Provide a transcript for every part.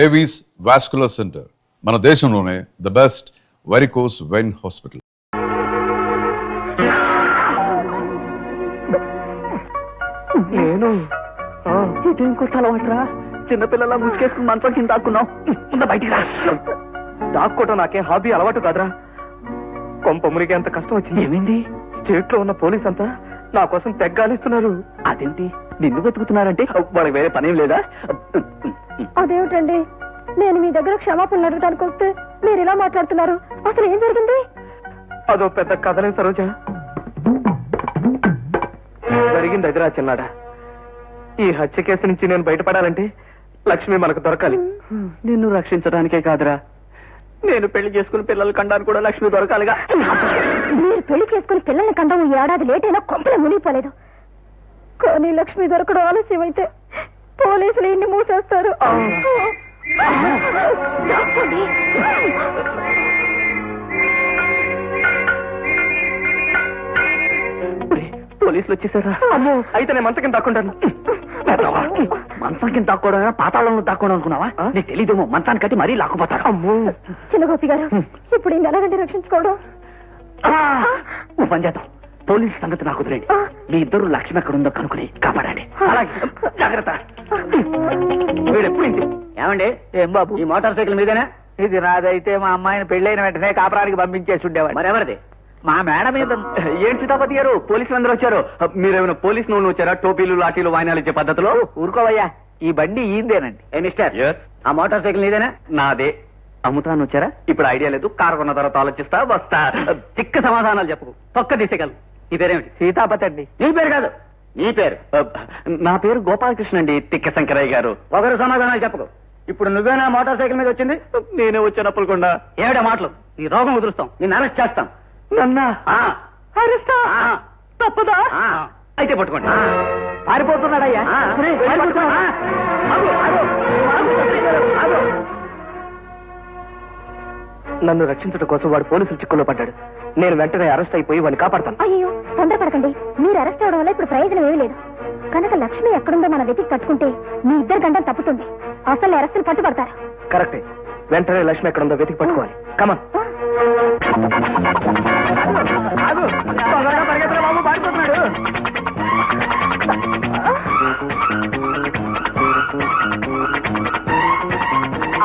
Avis vascular centre మన దేశంలోనే the best varicose vein hospital. నేను ఇదేం కొత్త అలవాట్రా? చిన్నపిల్లలా ముసుకేసుకుని మంచం కింద దాక్కున్నావు. ముందు బయటికి రా. దాక్కోవటం నాకేం హాబీ, అలవాటు కాదురా. కొంప మునిగే అంత కష్టం వచ్చింది. ఏమైంది? స్టేట్ లో ఉన్న పోలీస్ అంతా నా కోసం తెగ్గాలిస్తున్నారు. అదేంటి నిన్ను వెతుకుతున్నారంటే వాళ్ళకి వేరే పనేం లేదా? అదేమిటండి, నేను మీ దగ్గర క్షమాపణ అడగడానికి వస్తే మీరు ఇలా మాట్లాడుతున్నారు. అసలు ఏం జరిగింది? అదో పెద్ద కథలే సరోజ. జరిగింది ఎదురా చిన్నాడా. ఈ హత్య కేసు నుంచి నేను బయటపడాలంటే లక్ష్మి మనకు దొరకాలి. నిన్ను రక్షించడానికే కాదురా, నేను పెళ్లి చేసుకుని పిల్లలు కండానికి కూడా లక్ష్మి దొరకాలిగా. మీరు పెళ్లి చేసుకుని పిల్లల్ని కండం ఏడాది లేట్ అయినా కొంపలు మునిగిపోలేదు. కానీ లక్ష్మి దొరకడం ఆలస్యం అయితే పోలీసులు ఇన్ని మూసేస్తారు. పోలీసులు వచ్చేసారా? అమ్మో, అయితే నేను మంచం కింద దాక్కుంటాను. మంచం కింద దాక్కోవడం పాతాళంలో దాక్కోవడం అనుకున్నావా? నీకు తెలీదేమో, మంచాన్ని కట్టి మరీ లాక్కుపోతాడు. అమ్మో చిన్న గోపి గారు, ఇప్పుడు ఈయన ఎలాగంటే రక్షించుకోవడం? పని చేద్దాం. పోలీసు సంగతి నాకు వదిలేండి. మీ ఇద్దరు లక్ష్మి ఎక్కడ ఉందో కనుక్కుని కాపాడండి. అలాగే, జాగ్రత్త. వీడెప్పుడు ఇంటి ఏమండి? ఏం బాబు, ఈ మోటార్ సైకిల్ మీదేనా? ఇది నాదైతే మా అమ్మాయిని పెళ్ళైన వెంటనే కాపురానికి పంపించేసి ఉండేవాడు. మరెవరిది? మా మేడం మీద. ఏం సీతాపతి గారు, పోలీసులు అందరూ వచ్చారు. మీరేమైనా పోలీసు నుండి వచ్చారా? టోపీలు లాఠీలు వాయినాలు ఇచ్చే పద్ధతిలో? ఊరుకోవయ్యా, ఈ బండి ఈందేనండి. ఏ మిస్టర్, ఆ మోటార్ సైకిల్ నీదేనా? నాదే. అమ్ముతాను వచ్చారా? ఇప్పుడు ఐడియా లేదు, కారు కొన్న తర్వాత ఆలోచిస్తా, వస్తా. తిక్క సమాధానాలు చెప్పు, పక్క తీసేయగలరు. నీ పేరేమిటి? సీతాపతి అండి. నీ పేరు కాదు, నీ పేరు. నా పేరు గోపాలకృష్ణ అండి. తిక్క శంకరయ్య గారు. ఒకరు సమాధానాలు చెప్పకు. ఇప్పుడు నువ్వేనా మోటార్ సైకిల్ మీద వచ్చింది? నేనే వచ్చానప్పుడు కొండా. ఏమిటా మాటలు? నీ రోగం వదులుస్తాం, నిన్ను అరెస్ట్ చేస్తాం. నన్నా అరెస్టా? తప్పదా? అయితే పట్టుకోండి. పారిపోతున్నాడయ్యా. నన్ను రక్షించడం కోసం వాడు పోలీసులు చిక్కుల్లో పడ్డాడు. నేను వెంటనే అరెస్ట్ అయిపోయి వాడిని కాపాడతాను. అయ్యో, తొందరపడకండి. మీరు అరెస్ట్ అవడం వల్ల ఇప్పుడు ప్రయోజనం ఏమీ లేదు. కనుక లక్ష్మి ఎక్కడుందో మన వెతికి కట్టుకుంటే మీ ఇద్దరు గంటలు తప్పుతుంది. అసలు అరెస్టులు పట్టుబడతారు. కరెక్టే. వెంటనే లక్ష్మి ఎక్కడుందో వెతికి పట్టుకోవాలి. కమన్. బాబు పారిపోతున్నాడు.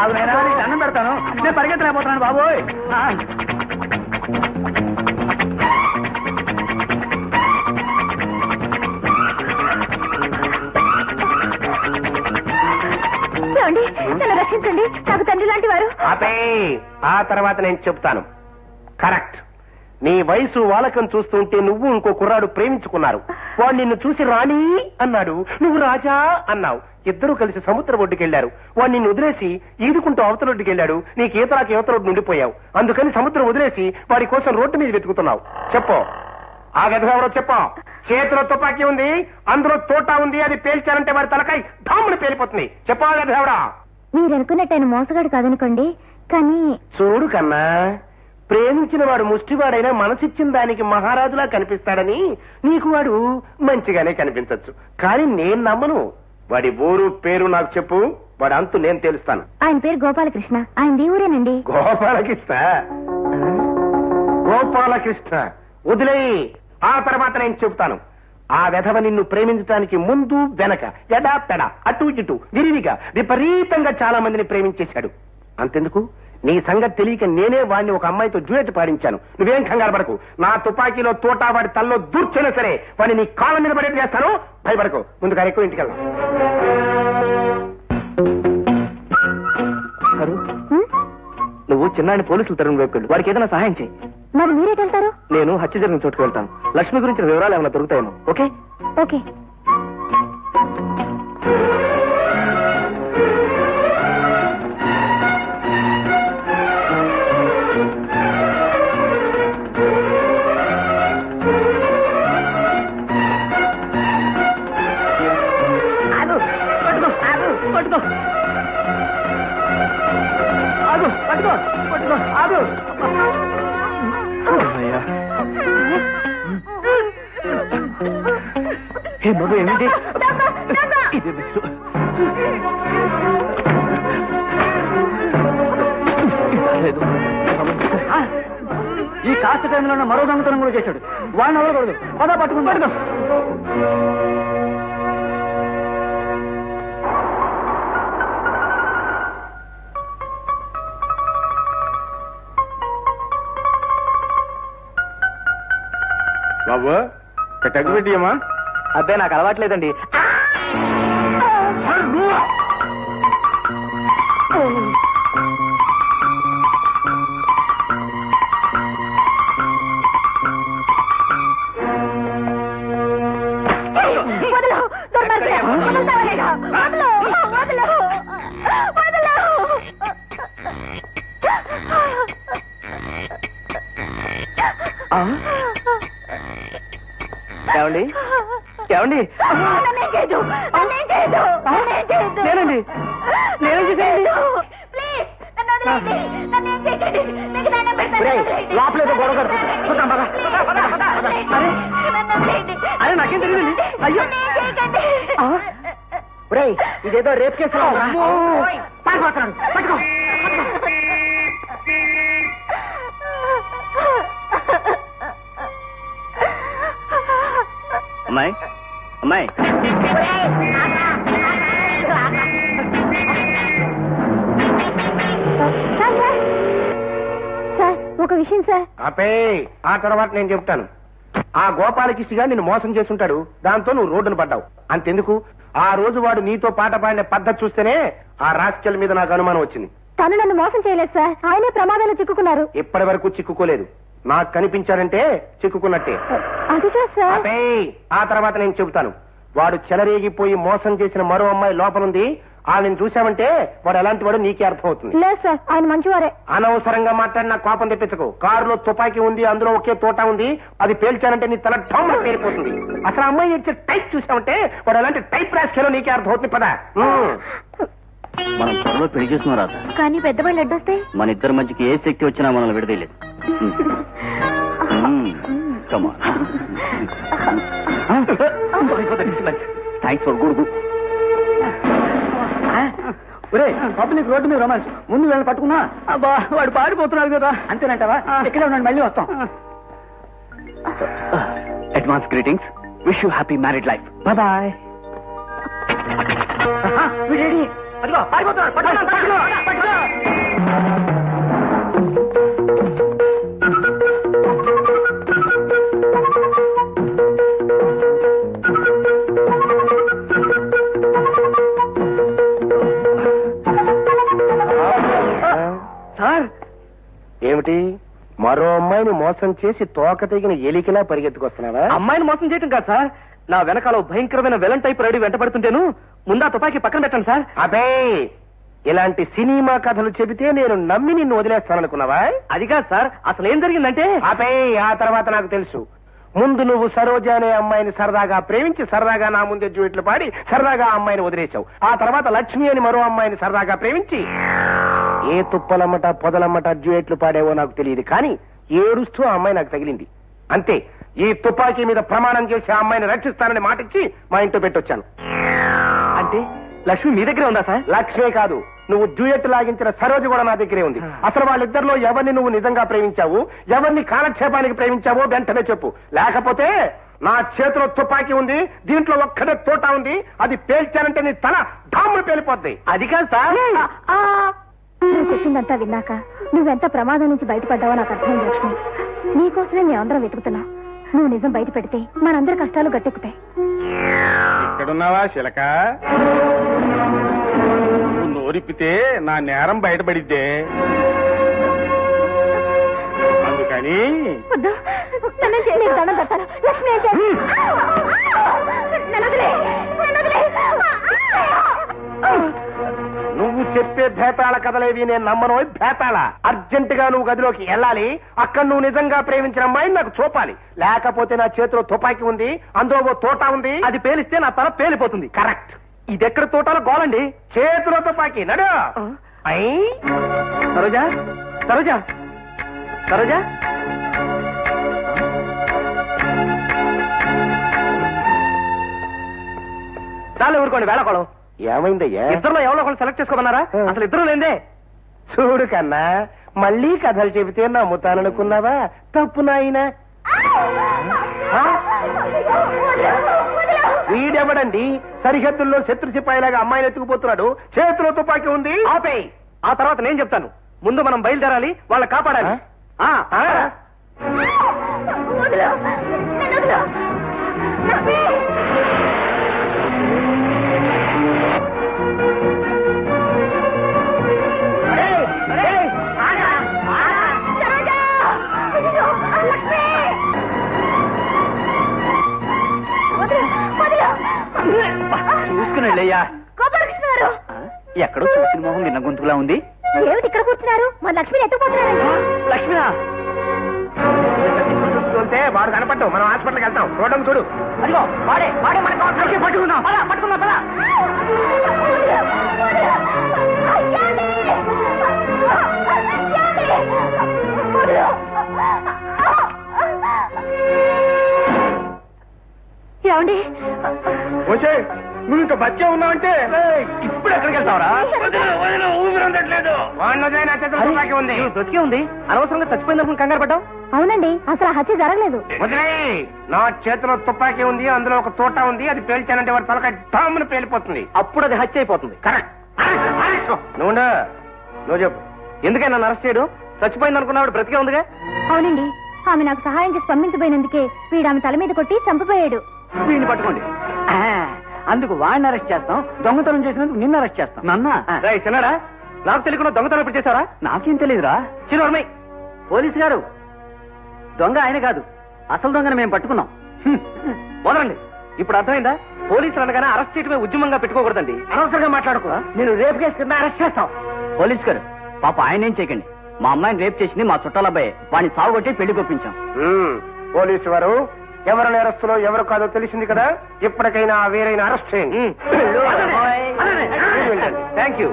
అవునైనా నీకు అన్నం పెడతాను. నేను పరిగెత్తలేకపోతున్నాను బాబోయ్. నన్ను రక్షించండి, నాకు తండ్రి లాంటి వారు. ఆ తర్వాత నేను చెప్తాను. కరెక్ట్. నీ వయసు వాలకం చూస్తుంటే నువ్వు ఇంకో కుర్రాడు ప్రేమించుకున్నారు. వాడు నిన్ను చూసి రాణి అన్నాడు, నువ్వు రాజా అన్నావు. ఇద్దరూ కలిసి సముద్ర ఒడ్డుకెళ్లారు. వాడు నిన్ను వదిలేసి ఈదుకుంటూ అవతల ఒడ్డుకెళ్లాడు. నీకు ఈతలాకి యువతల ఒడ్డు నుండిపోయావు. అందుకని సముద్రం వదిలేసి వాడి కోసం రోడ్డు మీద వెతుకుతున్నావు. చెప్పు, ఆ గదివరో చెప్పు. చేతిలో తుపాకీ ఉంది, అందులో తోటా ఉంది. అది పేల్చారంటే వాడి తలకాయ ధాములు పేలిపోతుంది. చెప్పా గదివరా. మీరు అనుకున్నట్టు ఆయన మోసగాడు కాదనుకోండి, కానీ చూడు కన్నా, ప్రేమించిన వాడు ముష్టివాడైనా మనసిచ్చిన దానికి మహారాజులా కనిపిస్తాడని నీకు వాడు మంచిగానే కనిపించచ్చు. కానీ నేను నమ్మను. వాడి ఊరు పేరు నాకు చెప్పు, వాడి అంతు నేను తెలుస్తాను. ఆయన పేరు గోపాలకృష్ణ. ఆయన ఊరేనండి. గోపాలకృష్ణ? గోపాలకృష్ణ వదిలేయి. ఆ తర్వాత నేను చెప్తాను. ఆ వెధవ నిన్ను ప్రేమించడానికి ముందు వెనక ఎడా పెడ అటు ఇటు విరివిగా విపరీతంగా చాలా మందిని ప్రేమించేశాడు. అంతెందుకు, నీ సంగతి తెలియక నేనే వాడిని ఒక అమ్మాయితో డ్యూయెట్ పాడించాను. నువ్వేం కంగారు పడకు. నా తుపాకీలో తోటా వాడి తల్లో దూర్చైనా సరే వాడిని నీ కాళ్ళ మీద పడేట్టు చేస్తాను. భయపడకు. ముందు కానీ ఎక్కువ ఇంటికి వెళ్దాం. నువ్వు చిన్నాడిని పోలీసులు తరుణ్ వైపు వెళ్ళు. వాడికి ఏదైనా సహాయం చేయి. మరి మీరేటెళ్తారు? నేను హత్య జరిగిన చోటుకు వెళ్తాను. లక్ష్మి గురించిన వివరాలు ఏమైనా దొరుకుతాయేమో. Okay okay. ఏమిటి ఇది? లేదు. ఈ కాస్త టైంలో మరో దొంగతనం కూడా చేశాడు. వాడిని అవ్వకూడదు. పదా పట్టుకుని పడుకో. బాబు టగ్గు పెట్టియమ్మా. అబ్బే నాకు అలవాట్లేదండి. ఏమండి ఏమండి నేనండి నేనేం చేసేయండి. లోపలేదో గొడవ చూద్దాం బాగా. అరే నాకేం తెలియదండి. అయ్యో ఇదేదో రేప్ కేసు. పట్టుకో. అమ్మాయి అమ్మాయి సార్ ఒక విషయం సార్. ఆపే, ఆ తర్వాత నేను చెప్తాను. ఆ గోపాలకృష్ణగా నిన్ను మోసం చేసుంటాడు. దాంతో నువ్వు రోడ్డును పడ్డావు. అంతెందుకు, ఆ రోజు వాడు నీతో పాట పాడిన పద్ధతి చూస్తేనే ఆ రాస్కెల్ మీద నాకు అనుమానం వచ్చింది. తను నన్ను మోసం చేయలేదు సార్. ఆయనే ప్రమాదంలో చిక్కుకున్నారు. ఇప్పటి వరకు చిక్కుకోలేదు. నాకు కనిపించారంటే చిక్కుకున్నట్టే. అదిగా సార్. ఆపే, ఆ తర్వాత నేను చెబుతాను. వాడు చెలరేగిపోయి మోసం చేసిన మరో అమ్మాయి లోపలుంది. వాళ్ళని చూసామంటే వాడు ఎలాంటి వాడు నీకే అర్థమవుతుంది. లేదు సార్, ఆయన మంచివారే. అనవసరంగా మాట్లాడి నాకు కోపం తెప్పించకు. కారులో తుపాకీ ఉంది, అందులో ఒకే తోట ఉంది. అది పేల్చానంటే నీ తల ఠోమ్మ పేలిపోతుంది. అసలు అమ్మాయి ఇచ్చే టైప్ చూసామంటే వాడు ఎలాంటి టైప్ రాసుకెలో నీకే అర్థమవుతుంది. పదా మనం త్వరలో పెళ్లి చేస్తున్నాం రాదా. కానీ పెద్దవాళ్ళు అడ్డొస్తే మన ఇద్దరి మధ్యకి ఏ శక్తి వచ్చినా మనల్ని విడదీయలేదు. Thanks for good. ఒరే పబ్లిక్ రోడ్డు మీద రొమాన్స్. ముందు వెళ్ళి పట్టుకున్నా. అబ్బా వాడు పారిపోతున్నాడు కదా. అంతేనంటావా? ఇక్కడే ఉన్నాడు, మళ్ళీ వస్తాం. Advance greetings. Wish you happy married life. Bye bye. పారిపోతున్నాడు. సార్ ఏమిటి, మరో అమ్మాయిని మోసం చేసి తోక తెగిన ఎలికిలా పరిగెత్తుకొస్తున్నావా? అమ్మాయిని మోసం చేయటం కాదు సార్. నా వెనకాల భయంకరమైన విలన్ టైప్ రెడీ వెంటబడుతుంటేను ముందా తుపాకీ పక్కన పెట్టండి సార్. అబే, ఇలాంటి సినిమా కథలు చెబితే నేను నమ్మి నిన్ను వదిలేస్తాననుకున్నావా? అది కాదు సార్, అసలు ఏం జరిగిందంటే. అబే, ఆ తర్వాత నాకు తెలుసు. ముందు నువ్వు సరోజ అనే అమ్మాయిని సరదాగా ప్రేమించి సరదాగా నా ముందే డ్యూయెట్లు పాడి సరదాగా ఆ అమ్మాయిని వదిలేశావు. ఆ తర్వాత లక్ష్మి అని మరో అమ్మాయిని సరదాగా ప్రేమించి ఏ తుప్పలమ్మట పొదలమ్మట డ్యూయెట్లు పాడేవో నాకు తెలియదు, కానీ ఏడుస్తూ ఆ అమ్మాయి నాకు తగిలింది. అంతే. ఈ తుపాకీ మీద ప్రమాణం చేసి ఆ అమ్మాయిని రక్షిస్తానని మాటిచ్చి మా ఇంట్లో పెట్టొచ్చాను. అంటే లక్ష్మి మీ దగ్గరే ఉందా సార్? లక్ష్మే కాదు, నువ్వు డ్యూయెట్ లాగించిన సరోజ కూడా నా దగ్గరే ఉంది. అసలు వాళ్ళిద్దరిలో ఎవరిని నువ్వు నిజంగా ప్రేమించావు, ఎవరిని కాలక్షేపానికి ప్రేమించావో వెంటనే చెప్పు. లేకపోతే నా చేతిలో తుపాకీ ఉంది, దీంట్లో ఒక్కడే తోట ఉంది. అది పేల్చానంటే నీ తల ఢామ్ములు పేలిపోద్ది. అది కాదు సార్. నువ్వు చెప్పిందంతా విన్నాక నువ్వెంత ప్రమాదం నుంచి బయటపడ్డావో నాకు అర్థమైంది లక్ష్మి. నీకోసమే మేమందరం వెతుకుతున్నాం. నువ్వు నిజం బయట పెడితే మనందరి కష్టాలు గట్టెక్కుతాయి. ఇక్కడున్నావా శిలక? నువ్వు నోరిప్పితే నా నేరం బయటపడిద్దే. అందుకని వద్దు, నన్ను చేయలేదు, దండం పెడతాను. లక్ష్మి ఏం చేయాలి? నన్ను వదిలే, నన్ను వదిలే. నువ్వు చెప్పే భేతాళ కథలేవి నేను నమ్మను. భేతాళ, అర్జెంట్ గా నువ్వు గదిలోకి వెళ్ళాలి. అక్కడ నువ్వు నిజంగా ప్రేమించిన అమ్మాయిని నాకు చూపాలి. లేకపోతే నా చేతిలో తుపాకీ ఉంది, అందులో ఓ తోట ఉంది. అది పేలిస్తే నా తల పేలిపోతుంది. కరెక్ట్. ఇది ఎక్కడ తోటాలో గోలండి. చేతిలో తుపాకీ. నడు. సరోజా, సరోజా, సరోజా. చాలు ఊరుకోండి, వేళకోళం. ఏమైందయ్యా? ఇద్దరులో ఎవరో ఒకరు సెలెక్ట్ చేసుకోమన్నారా? అసలు ఇద్దరు లేదే. చూడు కన్నా, మళ్ళీ కథలు చెబితే నమ్ముతాననుకున్నావా? తప్పు నాయనా. వీడెవడండి సరిహద్దుల్లో శత్రు సిపాయిలాగా అమ్మాయిని ఎత్తుకుపోతున్నాడు? చేతిలో తుపాకీ ఉంది. ఆపేయ్. ఆ తర్వాత నేను చెప్తాను. ముందు మనం బయలుదేరాలి, వాళ్ళ కాపాడాలి. చూసుకుని వెళ్ళయ్యా. ఎక్కడో చూసిన మొహం విన్న గొంతులా ఉంది. ఏమిటి ఇక్కడ కూర్చున్నారు? మా లక్ష్మిని ఎత్తుకుపోతున్నారు. లక్ష్మినా? చూస్తే వాడు కనపడ్డు. మనం హాస్పిటల్కి వెళ్తాం. చూడడం చూడు. అదిగో వాడే వాడే మనకు పట్టుకుందాం. పట్టుకుందాం పదా. ఏమండి? వచ్చే నువ్వు ఇంకా బతికే ఉన్నావంటే ఇప్పుడు ఎక్కడికి వెళ్తావరా? ఊపిరి అందట్లేదు. తుపాకీ ఉంది. బ్రతికే ఉంది. అనవసరంగా చచ్చిపోయిందనుకుని కంగారు పడ్డావు. అవునండి, అసలు ఆ హత్య జరగలేదు. వదిలేయ్. నా చేతిలో తుపాకీ ఉంది, అందులో ఒక తోట ఉంది. అది పేల్చానంటే వాడి తలకాయ డామ్ను పేలిపోతుంది. అప్పుడు అది హత్య అయిపోతుంది. కరెక్ట్. నువ్వు చెప్పు. ఎందుకని నన్ను అరెస్ట్ చేయడం? చచ్చిపోయింది అనుకున్నాడు, బ్రతికే ఉందిగా. అవునండి, ఆమె నాకు సహాయం చేసి పంపించబోయినందుకే వీడు ఆమె తల మీద కొట్టి చంపిపోయాడు. వీడిని పట్టుకోండి. అందుకు వాడిని అరెస్ట్ చేస్తాం, దొంగతనం చేసినందుకు నిన్ను అరెస్ట్ చేస్తాం. నన్నా చిన్నాడా, నాకు తెలియకుండా దొంగతనం ఎప్పుడు చేశారా? నాకేం తెలియదురా. చిన్నోర్మై. పోలీసు గారు, దొంగ ఆయన కాదు, అసలు దొంగను మేము పట్టుకున్నాం. వదలండి. ఇప్పుడు అర్థమైందా? పోలీసులు అనగానే అరెస్ట్ చేయడమే ఉద్యమంగా పెట్టుకోకూడదండి. అనవసరంగా మాట్లాడుకో. నేను రేపు కేసు కింద అరెస్ట్ చేస్తాం. పోలీసు గారు, పాప ఆయన ఏం చేయకండి. మా అమ్మాయిని రేపు చేసింది మా చుట్టాల అబ్బాయి. వాడిని సాగుకొట్టి పెళ్లి కొప్పించాం. పోలీసు వారు ఎవరు నేరస్తులో ఎవరు కాదో తెలిసింది కదా. ఇప్పటికైనా వేరైనా అరెస్ట్ చేయండి. Thank you.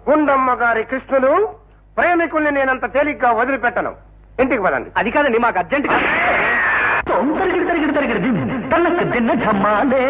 గుండమ్మ గారి కృష్ణులు ప్రేమికుల్ని నేనంత తేలిగ్గా వదిలిపెట్టను. ఇంటికి పదండి. అది కాదండి, మాకు అర్జెంట్ తనకు తిన్న ఝమ్మాలే